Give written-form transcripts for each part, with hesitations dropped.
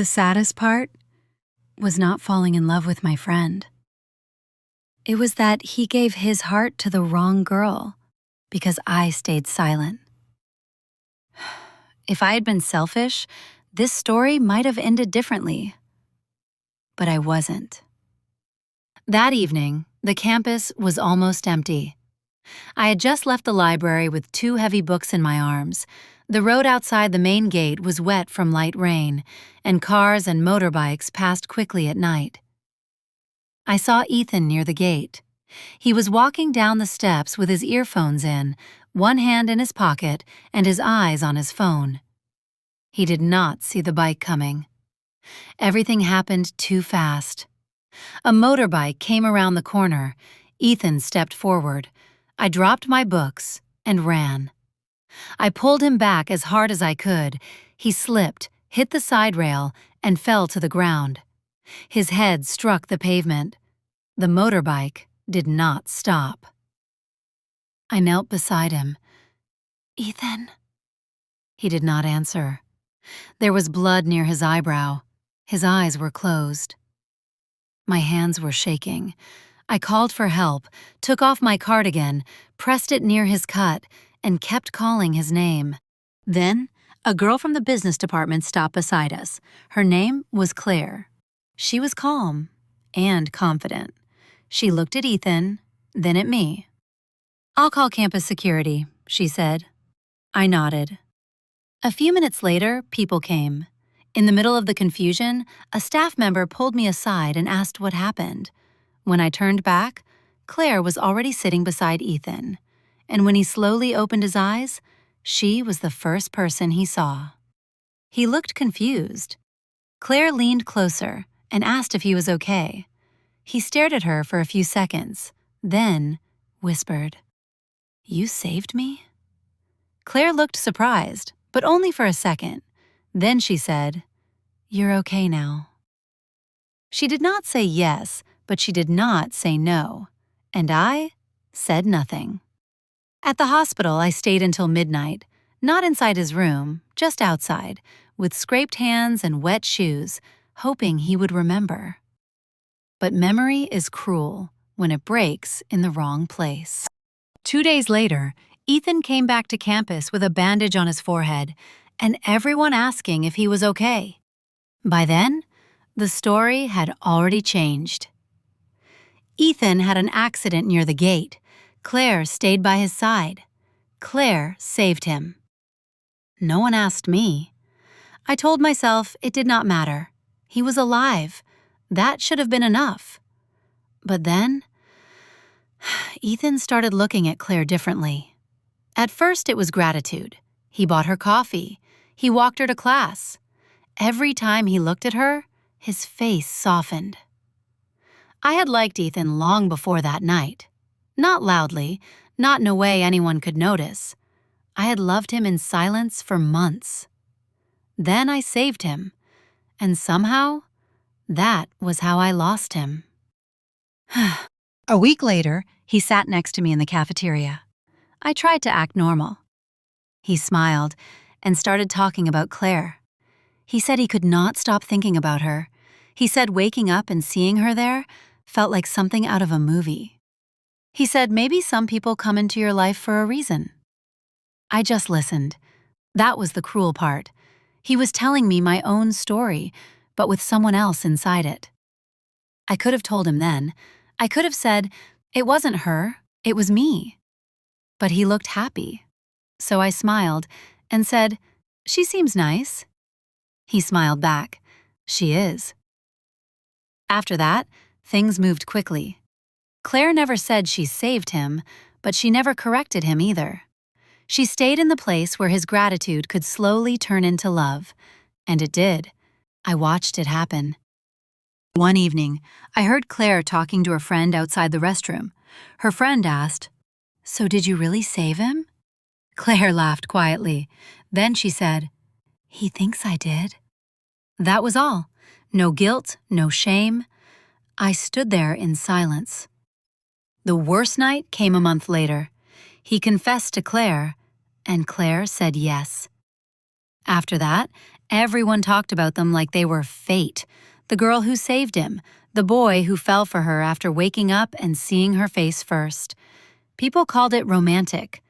The saddest part was not falling in love with my friend. It was that he gave his heart to the wrong girl because I stayed silent. If I had been selfish, this story might have ended differently. But I wasn't. That evening, the campus was almost empty. I had just left the library with 2 heavy books in my arms. The road outside the main gate was wet from light rain, and cars and motorbikes passed quickly at night. I saw Ethan near the gate. He was walking down the steps with his earphones in, one hand in his pocket and his eyes on his phone. He did not see the bike coming. Everything happened too fast. A motorbike came around the corner. Ethan stepped forward. I dropped my books and ran. I pulled him back as hard as I could. He slipped, hit the side rail, and fell to the ground. His head struck the pavement. The motorbike did not stop. I knelt beside him. "Ethan?" He did not answer. There was blood near his eyebrow. His eyes were closed. My hands were shaking. I called for help, took off my cardigan, pressed it near his cut, and kept calling his name. Then, a girl from the business department stopped beside us. Her name was Claire. She was calm and confident. She looked at Ethan, then at me. "I'll call campus security," she said. I nodded. A few minutes later, people came. In the middle of the confusion, a staff member pulled me aside and asked what happened. When I turned back, Claire was already sitting beside Ethan, and when he slowly opened his eyes, she was the first person he saw. He looked confused. Claire leaned closer and asked if he was okay. He stared at her for a few seconds, then whispered, "You saved me?" Claire looked surprised, but only for a second. Then she said, "You're okay now." She did not say yes, but she did not say no, and I said nothing. At the hospital, I stayed until midnight, not inside his room, just outside, with scraped hands and wet shoes, hoping he would remember. But memory is cruel when it breaks in the wrong place. 2 days later, Ethan came back to campus with a bandage on his forehead, and everyone asking if he was okay. By then, the story had already changed. Ethan had an accident near the gate. Claire stayed by his side. Claire saved him. No one asked me. I told myself it did not matter. He was alive. That should have been enough. But then, Ethan started looking at Claire differently. At first, it was gratitude. He bought her coffee. He walked her to class. Every time he looked at her, his face softened. I had liked Ethan long before that night. Not loudly, not in a way anyone could notice. I had loved him in silence for months. Then I saved him, and somehow, that was how I lost him. A week later, he sat next to me in the cafeteria. I tried to act normal. He smiled and started talking about Claire. He said he could not stop thinking about her. He said waking up and seeing her there felt like something out of a movie. He said maybe some people come into your life for a reason. I just listened. That was the cruel part. He was telling me my own story, but with someone else inside it. I could have told him then. I could have said, it wasn't her, it was me. But he looked happy. So I smiled and said, "She seems nice." He smiled back. "She is." After that, things moved quickly. Claire never said she saved him, but she never corrected him either. She stayed in the place where his gratitude could slowly turn into love, and it did. I watched it happen. One evening, I heard Claire talking to her friend outside the restroom. Her friend asked, "So did you really save him?" Claire laughed quietly. Then she said, "He thinks I did." That was all. No guilt, no shame. I stood there in silence. The worst night came a month later. He confessed to Claire, and Claire said yes. After that, Everyone talked about them like they were fate. The girl who saved him, the boy who fell for her after waking up and seeing her face first. People called it romantic.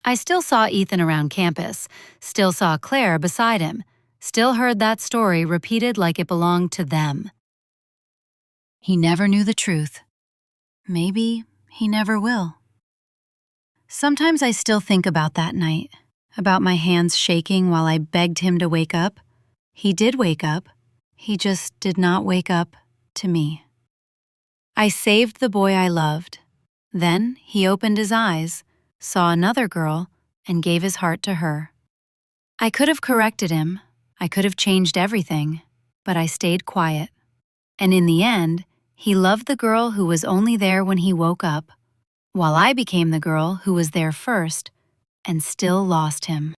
I still saw Ethan around campus, still saw Claire beside him, still heard that story repeated like it belonged to them. He never knew the truth. Maybe he never will. Sometimes I still think about that night, about my hands shaking while I begged him to wake up. He did wake up. He just did not wake up to me. I saved the boy I loved. Then he opened his eyes, saw another girl, and gave his heart to her. I could have corrected him. I could have changed everything, but I stayed quiet. And in the end, he loved the girl who was only there when he woke up, while I became the girl who was there first and still lost him.